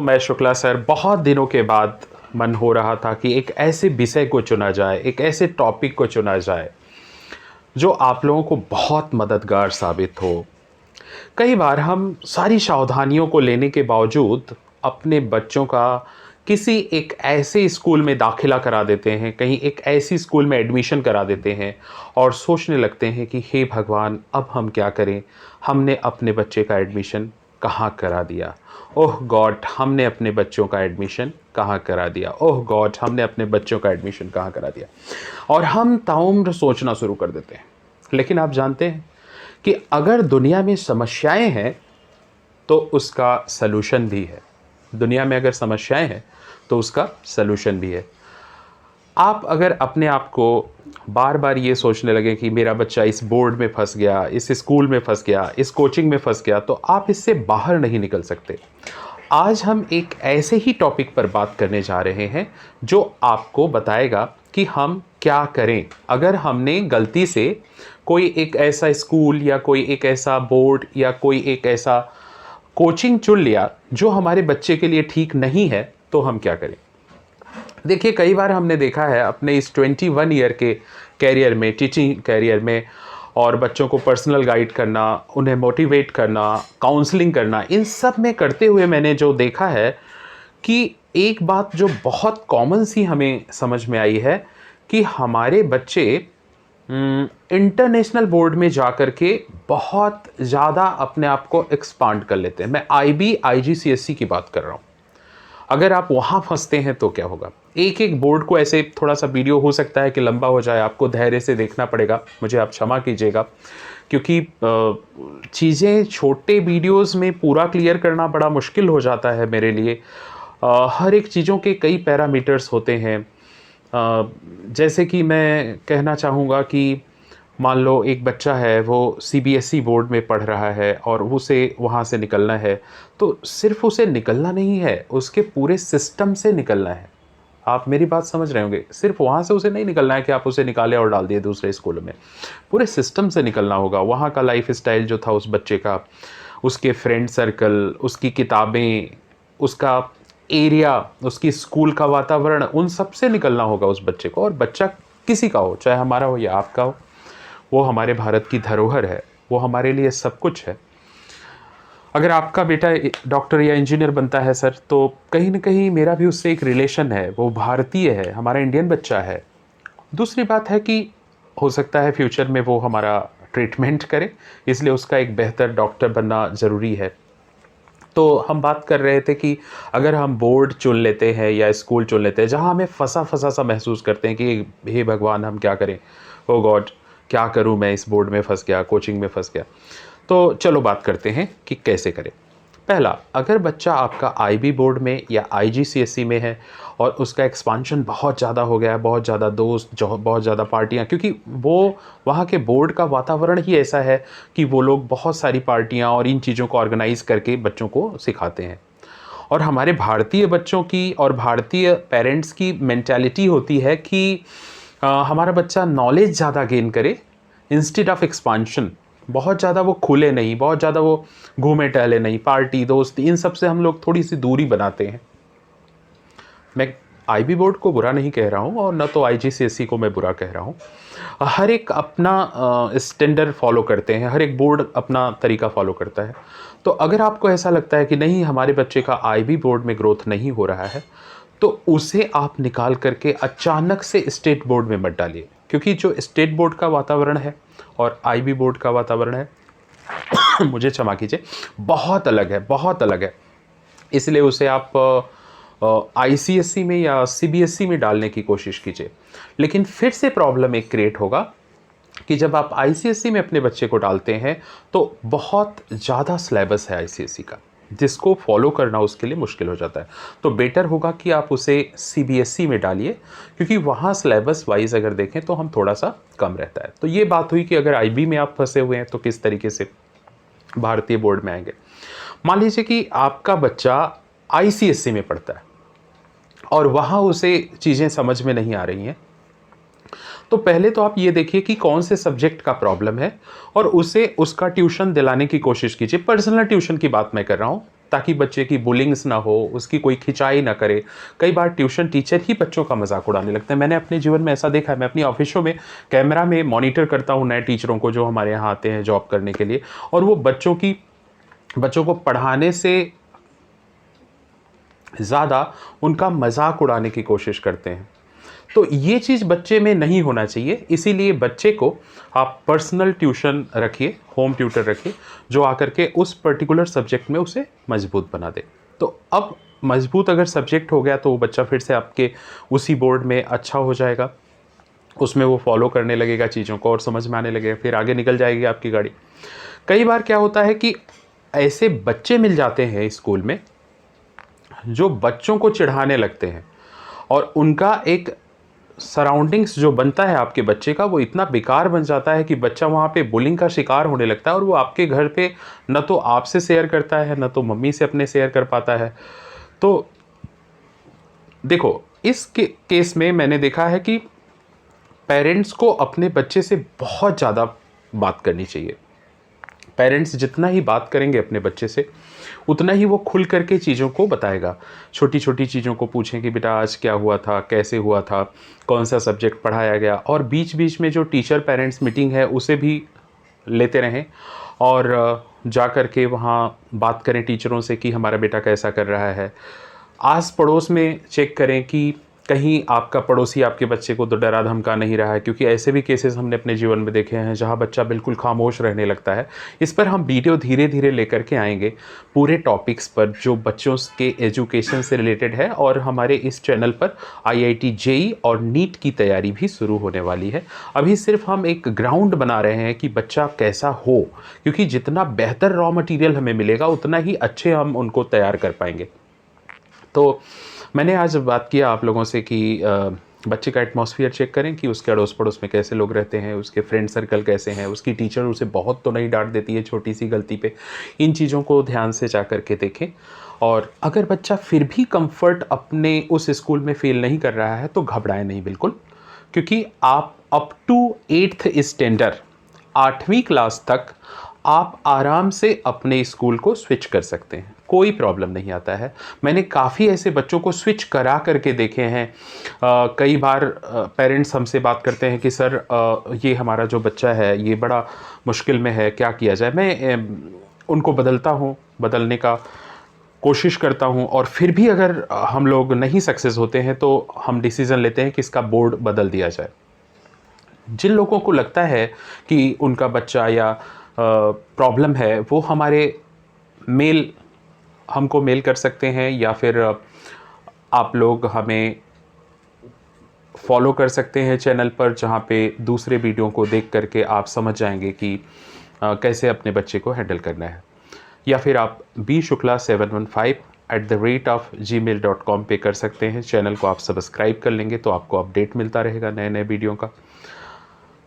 मैं शुक्ला सर, बहुत दिनों के बाद मन हो रहा था कि एक ऐसे विषय को चुना जाए, एक ऐसे टॉपिक को चुना जाए जो आप लोगों को बहुत मददगार साबित हो। कई बार हम सारी सावधानियों को लेने के बावजूद अपने बच्चों का किसी एक ऐसे स्कूल में दाखिला करा देते हैं, कहीं एक ऐसी स्कूल में एडमिशन करा देते हैं और सोचने लगते हैं कि हे भगवान, अब हम क्या करें? हमने अपने बच्चे का एडमिशन कहाँ करा दिया? ओह गॉड, हमने अपने बच्चों का एडमिशन कहाँ करा दिया? ओह गॉड, हमने अपने बच्चों का एडमिशन कहाँ करा दिया? और हम ताउम्र सोचना शुरू कर देते हैं। लेकिन आप जानते हैं कि अगर दुनिया में समस्याएं हैं तो उसका सलूशन भी है। दुनिया में अगर समस्याएं हैं तो उसका सलूशन भी है। आप अगर अपने आप को बार बार ये सोचने लगे कि मेरा बच्चा इस बोर्ड में फंस गया, इस स्कूल में फंस गया, इस कोचिंग में फंस गया, तो आप इससे बाहर नहीं निकल सकते। आज हम एक ऐसे ही टॉपिक पर बात करने जा रहे हैं जो आपको बताएगा कि हम क्या करें अगर हमने गलती से कोई एक ऐसा स्कूल या कोई एक ऐसा बोर्ड या कोई एक ऐसा कोचिंग चुन लिया जो हमारे बच्चे के लिए ठीक नहीं है, तो हम क्या करें। देखिए, कई बार हमने देखा है अपने इस 21 ईयर के कैरियर में, टीचिंग कैरियर में, और बच्चों को पर्सनल गाइड करना, उन्हें मोटिवेट करना, काउंसलिंग करना, इन सब में करते हुए मैंने जो देखा है कि एक बात जो बहुत कॉमन सी हमें समझ में आई है कि हमारे बच्चे इंटरनेशनल बोर्ड में जाकर के बहुत ज़्यादा अपने आप को एक्सपांड कर लेते हैं। मैं आईबी आईजीसीएसई की बात कर रहा हूँ। अगर आप वहाँ फंसते हैं तो क्या होगा? एक एक बोर्ड को ऐसे थोड़ा सा वीडियो हो सकता है कि लंबा हो जाए, आपको धैर्य से देखना पड़ेगा, मुझे आप क्षमा कीजिएगा, क्योंकि चीज़ें छोटे वीडियोस में पूरा क्लियर करना बड़ा मुश्किल हो जाता है मेरे लिए। हर एक चीज़ों के कई पैरामीटर्स होते हैं। जैसे कि मैं कहना चाहूँगा कि मान लो एक बच्चा है, वो सीबीएसई बोर्ड में पढ़ रहा है और उसे वहाँ से निकलना है, तो सिर्फ उसे निकलना नहीं है, उसके पूरे सिस्टम से निकलना है। आप मेरी बात समझ रहे होंगे, सिर्फ वहाँ से उसे नहीं निकलना है कि आप उसे निकाले और डाल दिए दूसरे स्कूल में। पूरे सिस्टम से निकलना होगा। वहाँ का लाइफ स्टाइल जो था उस बच्चे का, उसके फ्रेंड सर्कल, उसकी किताबें, उसका एरिया, उसकी स्कूल का वातावरण, उन सब से निकलना होगा उस बच्चे को। और बच्चा किसी का हो, चाहे हमारा हो या आपका हो, वो हमारे भारत की धरोहर है, वो हमारे लिए सब कुछ है। अगर आपका बेटा डॉक्टर या इंजीनियर बनता है सर, तो कहीं ना कहीं मेरा भी उससे एक रिलेशन है, वो भारतीय है, हमारा इंडियन बच्चा है। दूसरी बात है कि हो सकता है फ्यूचर में वो हमारा ट्रीटमेंट करे, इसलिए उसका एक बेहतर डॉक्टर बनना ज़रूरी है। तो हम बात कर रहे थे कि अगर हम बोर्ड चुन लेते हैं या स्कूल चुन लेते हैं जहाँ हमें फंसा फंसा सा महसूस करते हैं कि हे भगवान, हम क्या करें, ओ गॉड, क्या करूं, मैं इस बोर्ड में फंस गया, कोचिंग में फंस गया। तो चलो बात करते हैं कि कैसे करें। पहला, अगर बच्चा आपका आईबी बोर्ड में या आईजीसीएसई में है और उसका एक्सपांशन बहुत ज़्यादा हो गया है, बहुत ज़्यादा दोस्त, जो बहुत ज़्यादा पार्टियाँ, क्योंकि वो वहाँ के बोर्ड का वातावरण ही ऐसा है कि वो लोग बहुत सारी पार्टियाँ और इन चीज़ों को ऑर्गेनाइज़ करके बच्चों को सिखाते हैं। और हमारे भारतीय बच्चों की और भारतीय पेरेंट्स की मेंटालिटी होती है कि हमारा बच्चा नॉलेज ज़्यादा गेन करे इंस्टेड ऑफ एक्सपांशन। बहुत ज़्यादा वो खुले नहीं, बहुत ज़्यादा वो घूमे टहले नहीं, पार्टी दोस्त इन सब से हम लोग थोड़ी सी दूरी बनाते हैं। मैं आईबी बोर्ड को बुरा नहीं कह रहा हूँ और न तो आईजीसीएसई को मैं बुरा कह रहा हूँ। हर एक अपना स्टैंडर्ड फॉलो करते हैं, हर एक बोर्ड अपना तरीका फॉलो करता है। तो अगर आपको ऐसा लगता है कि नहीं, हमारे बच्चे का आईबी बोर्ड में ग्रोथ नहीं हो रहा है, तो उसे आप निकाल करके अचानक से स्टेट बोर्ड में मत डालिए, क्योंकि जो स्टेट बोर्ड का वातावरण है और आईबी बोर्ड का वातावरण है मुझे क्षमा कीजिए, बहुत अलग है, बहुत अलग है। इसलिए उसे आप आईसीएसई में या सीबीएसई में डालने की कोशिश कीजिए। लेकिन फिर से प्रॉब्लम एक क्रिएट होगा कि जब आप आईसीएसई में अपने बच्चे को डालते हैं तो बहुत ज़्यादा सिलेबस है आईसीएसई का, जिसको फॉलो करना उसके लिए मुश्किल हो जाता है। तो बेटर होगा कि आप उसे सीबीएसई में डालिए, क्योंकि वहाँ सिलेबस वाइज अगर देखें तो हम थोड़ा सा कम रहता है। तो ये बात हुई कि अगर आईबी में आप फंसे हुए हैं तो किस तरीके से भारतीय बोर्ड में आएंगे। मान लीजिए कि आपका बच्चा आईसीएसई में पढ़ता है और वहाँ उसे चीज़ें समझ में नहीं आ रही हैं, तो पहले तो आप ये देखिए कि कौन से सब्जेक्ट का प्रॉब्लम है और उसे उसका ट्यूशन दिलाने की कोशिश कीजिए। पर्सनल ट्यूशन की बात मैं कर रहा हूँ, ताकि बच्चे की बुलिंग्स ना हो, उसकी कोई खिंचाई ना करे। कई बार ट्यूशन टीचर ही बच्चों का मजाक उड़ाने लगते हैं। मैंने अपने जीवन में ऐसा देखा है। मैं अपनी ऑफिसों में कैमरा में मॉनिटर करता हूँ नए टीचरों को जो हमारे यहाँ आते हैं जॉब करने के लिए, और वो बच्चों को पढ़ाने से ज़्यादा उनका मजाक उड़ाने की कोशिश करते हैं। तो ये चीज़ बच्चे में नहीं होना चाहिए। इसीलिए बच्चे को आप पर्सनल ट्यूशन रखिए, होम ट्यूटर रखिए, जो आकर के उस पर्टिकुलर सब्जेक्ट में उसे मजबूत बना दे। तो अब मजबूत अगर सब्जेक्ट हो गया तो वो बच्चा फिर से आपके उसी बोर्ड में अच्छा हो जाएगा, उसमें वो फॉलो करने लगेगा चीज़ों को और समझ में आने लगेगा, फिर आगे निकल जाएगी आपकी गाड़ी। कई बार क्या होता है कि ऐसे बच्चे मिल जाते हैं स्कूल में जो बच्चों को चिढ़ाने लगते हैं, और उनका एक सराउंडिंग्स जो बनता है आपके बच्चे का वो इतना बेकार बन जाता है कि बच्चा वहाँ पे बुलिंग का शिकार होने लगता है, और वो आपके घर पे न तो आपसे शेयर करता है, न तो मम्मी से अपने शेयर कर पाता है। तो देखो, इस केस में मैंने देखा है कि पेरेंट्स को अपने बच्चे से बहुत ज़्यादा बात करनी चाहिए। पेरेंट्स जितना ही बात करेंगे अपने बच्चे से, उतना ही वो खुल करके चीज़ों को बताएगा। छोटी छोटी चीज़ों को पूछें कि बेटा आज क्या हुआ था, कैसे हुआ था, कौन सा सब्जेक्ट पढ़ाया गया, और बीच बीच में जो टीचर पेरेंट्स मीटिंग है उसे भी लेते रहें, और जा कर के वहाँ बात करें टीचरों से कि हमारा बेटा कैसा कर रहा है। आस पड़ोस में चेक करें कि कहीं आपका पड़ोसी आपके बच्चे को तो डरा धमका नहीं रहा है, क्योंकि ऐसे भी केसेस हमने अपने जीवन में देखे हैं जहां बच्चा बिल्कुल खामोश रहने लगता है। इस पर हम वीडियो धीरे धीरे लेकर के आएंगे पूरे टॉपिक्स पर जो बच्चों के एजुकेशन से रिलेटेड है, और हमारे इस चैनल पर IIT JEE और नीट की तैयारी भी शुरू होने वाली है। अभी सिर्फ हम एक ग्राउंड बना रहे हैं कि बच्चा कैसा हो, क्योंकि जितना बेहतर रॉ मटेरियल हमें मिलेगा उतना ही अच्छे हम उनको तैयार कर पाएंगे। तो मैंने आज बात किया आप लोगों से कि बच्चे का एटमॉस्फेयर चेक करें कि उसके अड़ोस पड़ोस में कैसे लोग रहते हैं, उसके फ्रेंड सर्कल कैसे हैं, उसकी टीचर उसे बहुत तो नहीं डांट देती है छोटी सी गलती पे। इन चीज़ों को ध्यान से जा कर के देखें, और अगर बच्चा फिर भी कंफर्ट अपने उस स्कूल में फील नहीं कर रहा है तो घबराएं नहीं बिल्कुल, क्योंकि आप अप टू 8th स्टैंडर्ड 8वीं क्लास तक आप आराम से अपने स्कूल को स्विच कर सकते हैं, कोई प्रॉब्लम नहीं आता है। मैंने काफ़ी ऐसे बच्चों को स्विच करा करके देखे हैं। कई बार पेरेंट्स हमसे बात करते हैं कि सर ये हमारा जो बच्चा है ये बड़ा मुश्किल में है, क्या किया जाए। मैं उनको बदलता हूँ, बदलने का कोशिश करता हूँ, और फिर भी अगर हम लोग नहीं सक्सेस होते हैं तो हम डिसीज़न लेते हैं कि इसका बोर्ड बदल दिया जाए। जिन लोगों को लगता है कि उनका बच्चा या प्रॉब्लम है, वो हमको मेल कर सकते हैं, या फिर आप लोग हमें फॉलो कर सकते हैं चैनल पर, जहाँ पे दूसरे वीडियो को देख करके आप समझ जाएंगे कि कैसे अपने बच्चे को हैंडल करना है। या फिर आप bshukla715@gmail.com पे कर सकते हैं। चैनल को आप सब्सक्राइब कर लेंगे तो आपको अपडेट मिलता रहेगा नए नए वीडियो का।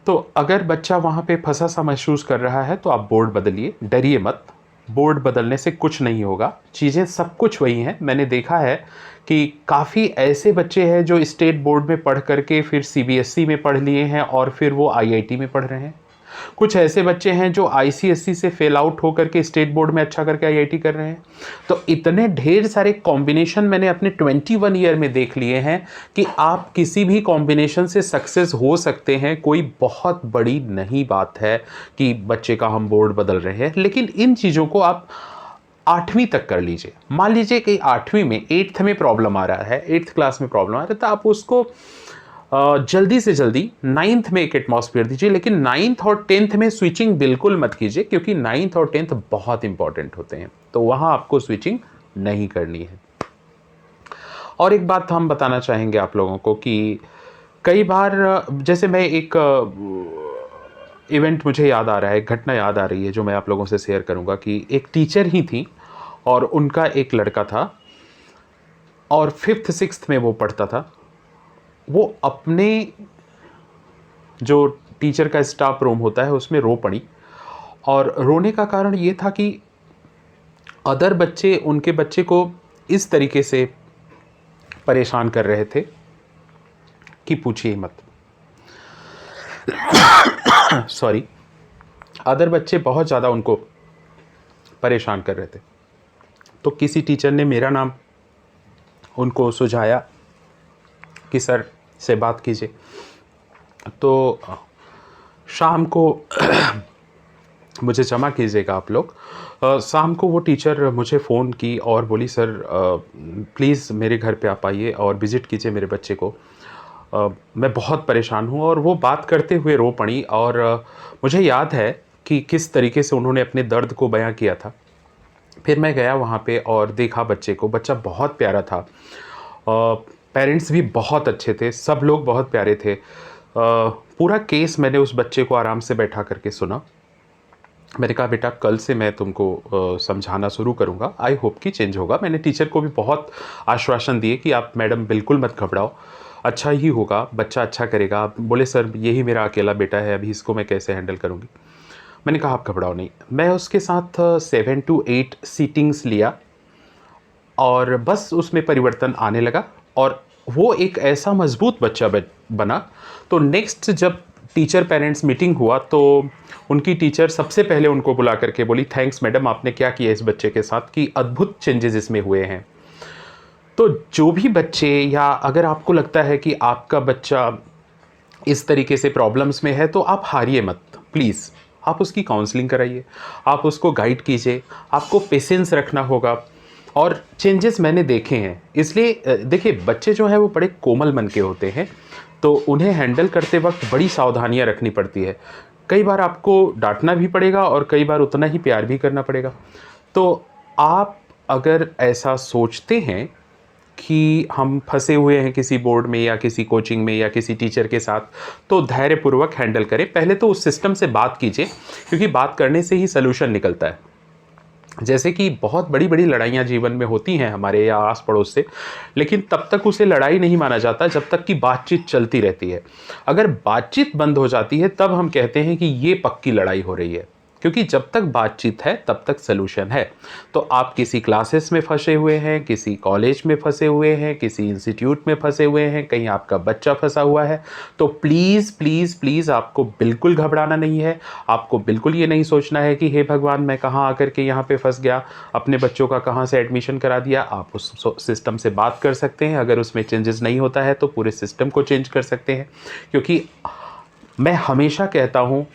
तो अगर बच्चा वहाँ पे फंसा सा महसूस कर रहा है तो आप बोर्ड बदलिए, डरिए मत। बोर्ड बदलने से कुछ नहीं होगा, चीज़ें सब कुछ वही हैं। मैंने देखा है कि काफ़ी ऐसे बच्चे हैं जो स्टेट बोर्ड में पढ़ करके फिर CBSE में पढ़ लिए हैं और फिर वो IIT में पढ़ रहे हैं। कुछ ऐसे बच्चे हैं जो ICSE से फेल आउट होकर के स्टेट बोर्ड में अच्छा करके IIT कर रहे हैं। तो इतने ढेर सारे कॉम्बिनेशन मैंने अपने 21 ईयर में देख लिए हैं कि आप किसी भी कॉम्बिनेशन से सक्सेस हो सकते हैं। कोई बहुत बड़ी नहीं बात है कि बच्चे का हम बोर्ड बदल रहे हैं, लेकिन इन चीज़ों को आप 8वीं तक कर लीजिए। मान लीजिए कि 8वीं में 8th में प्रॉब्लम आ रहा है, 8th क्लास में प्रॉब्लम आ रहा है, तो आप उसको जल्दी से जल्दी 9th में एक एटमॉस्फेयर दीजिए। लेकिन 9th और 10th में स्विचिंग बिल्कुल मत कीजिए, क्योंकि 9th और 10th बहुत इंपॉर्टेंट होते हैं, तो वहाँ आपको स्विचिंग नहीं करनी है। और एक बात हम बताना चाहेंगे आप लोगों को कि कई बार जैसे मैं एक इवेंट मुझे याद आ रहा है, एक घटना याद आ रही है जो मैं आप लोगों से शेयर करूंगा कि एक टीचर ही थी और उनका एक लड़का था और 5th 6th में वो पढ़ता था। वो अपने जो टीचर का स्टाफ रूम होता है उसमें रो पड़ी, और रोने का कारण ये था कि अदर बच्चे उनके बच्चे को इस तरीके से परेशान कर रहे थे कि पूछिए मत। सॉरी, अदर बच्चे बहुत ज़्यादा उनको परेशान कर रहे थे। तो किसी टीचर ने मेरा नाम उनको सुझाया कि सर से बात कीजिए। तो शाम को मुझे क्षमा कीजिएगा आप लोग, शाम को वो टीचर मुझे फ़ोन की और बोली सर प्लीज़ मेरे घर पे आप आइए और विज़िट कीजिए मेरे बच्चे को, मैं बहुत परेशान हूँ। और वो बात करते हुए रो पड़ी और मुझे याद है कि किस तरीके से उन्होंने अपने दर्द को बयां किया था। फिर मैं गया वहाँ पे और देखा बच्चे को, बच्चा बहुत प्यारा था, पेरेंट्स भी बहुत अच्छे थे, सब लोग बहुत प्यारे थे। पूरा केस मैंने उस बच्चे को आराम से बैठा करके सुना। मैंने कहा बेटा कल से मैं तुमको समझाना शुरू करूँगा, आई होप कि चेंज होगा। मैंने टीचर को भी बहुत आश्वासन दिए कि आप मैडम बिल्कुल मत घबराओ, अच्छा ही होगा, बच्चा अच्छा करेगा। बोले सर यही मेरा अकेला बेटा है, अभी इसको मैं कैसे हैंडल करूँगी। मैंने कहा आप घबराओ नहीं। मैं उसके साथ 7 to 8 सीटिंग्स लिया और बस उसमें परिवर्तन आने लगा और वो एक ऐसा मजबूत बच्चा बना। तो नेक्स्ट जब टीचर पेरेंट्स मीटिंग हुआ तो उनकी टीचर सबसे पहले उनको बुला करके बोली थैंक्स मैडम, आपने क्या किया इस बच्चे के साथ कि अद्भुत चेंजेस इसमें हुए हैं। तो जो भी बच्चे, या अगर आपको लगता है कि आपका बच्चा इस तरीके से प्रॉब्लम्स में है, तो आप हारिए मत प्लीज़, आप उसकी काउंसलिंग कराइए, आप उसको गाइड कीजिए, आपको पेशेंस रखना होगा। और चेंजेस मैंने देखे हैं, इसलिए देखिए बच्चे जो हैं वो बड़े कोमल मन के होते हैं, तो उन्हें हैंडल करते वक्त बड़ी सावधानियां रखनी पड़ती है। कई बार आपको डांटना भी पड़ेगा और कई बार उतना ही प्यार भी करना पड़ेगा। तो आप अगर ऐसा सोचते हैं कि हम फंसे हुए हैं किसी बोर्ड में या किसी कोचिंग में या किसी टीचर के साथ, तो धैर्यपूर्वक हैंडल करें। पहले तो उस सिस्टम से बात कीजिए, क्योंकि बात करने से ही सलूशन निकलता है। जैसे कि बहुत बड़ी बड़ी लड़ाइयाँ जीवन में होती हैं हमारे या आस पड़ोस से, लेकिन तब तक उसे लड़ाई नहीं माना जाता जब तक कि बातचीत चलती रहती है। अगर बातचीत बंद हो जाती है तब हम कहते हैं कि ये पक्की लड़ाई हो रही है, क्योंकि जब तक बातचीत है तब तक सलूशन है। तो आप किसी क्लासेस में फंसे हुए हैं, किसी कॉलेज में फंसे हुए हैं, किसी इंस्टीट्यूट में फंसे हुए हैं, कहीं आपका बच्चा फंसा हुआ है, तो प्लीज़ प्लीज़ प्लीज़ आपको बिल्कुल घबराना नहीं है। आपको बिल्कुल ये नहीं सोचना है कि हे भगवान मैं कहाँ आकर के यहाँ पे फंस गया, अपने बच्चों का कहाँ से एडमिशन करा दिया। आप उस सिस्टम से बात कर सकते हैं, अगर उसमें चेंजेस नहीं होता है तो पूरे सिस्टम को चेंज कर सकते हैं। क्योंकि मैं हमेशा कहता हूँ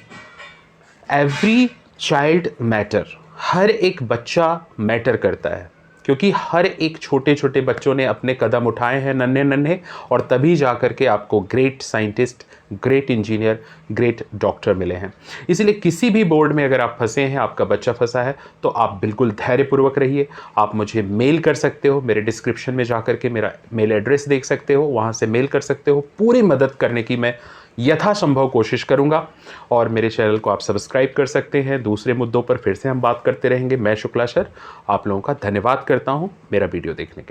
एवरी चाइल्ड मैटर, हर एक बच्चा मैटर करता है, क्योंकि हर एक छोटे छोटे बच्चों ने अपने कदम उठाए हैं नन्हे नन्हे, और तभी जा कर के आपको great scientist, great engineer, great doctor मिले हैं। इसलिए किसी भी बोर्ड में अगर आप फंसे हैं, आपका बच्चा फंसा है, तो आप बिल्कुल धैर्यपूर्वक रहिए। आप मुझे मेल कर सकते हो, मेरे डिस्क्रिप्शन में जा कर के मेरा मेल एड्रेस देख सकते हो, वहाँ से मेल कर सकते हो। पूरी मदद करने की मैं यथासंभव कोशिश करूंगा। और मेरे चैनल को आप सब्सक्राइब कर सकते हैं। दूसरे मुद्दों पर फिर से हम बात करते रहेंगे। मैं शुक्ला सर आप लोगों का धन्यवाद करता हूं मेरा वीडियो देखने के लिए।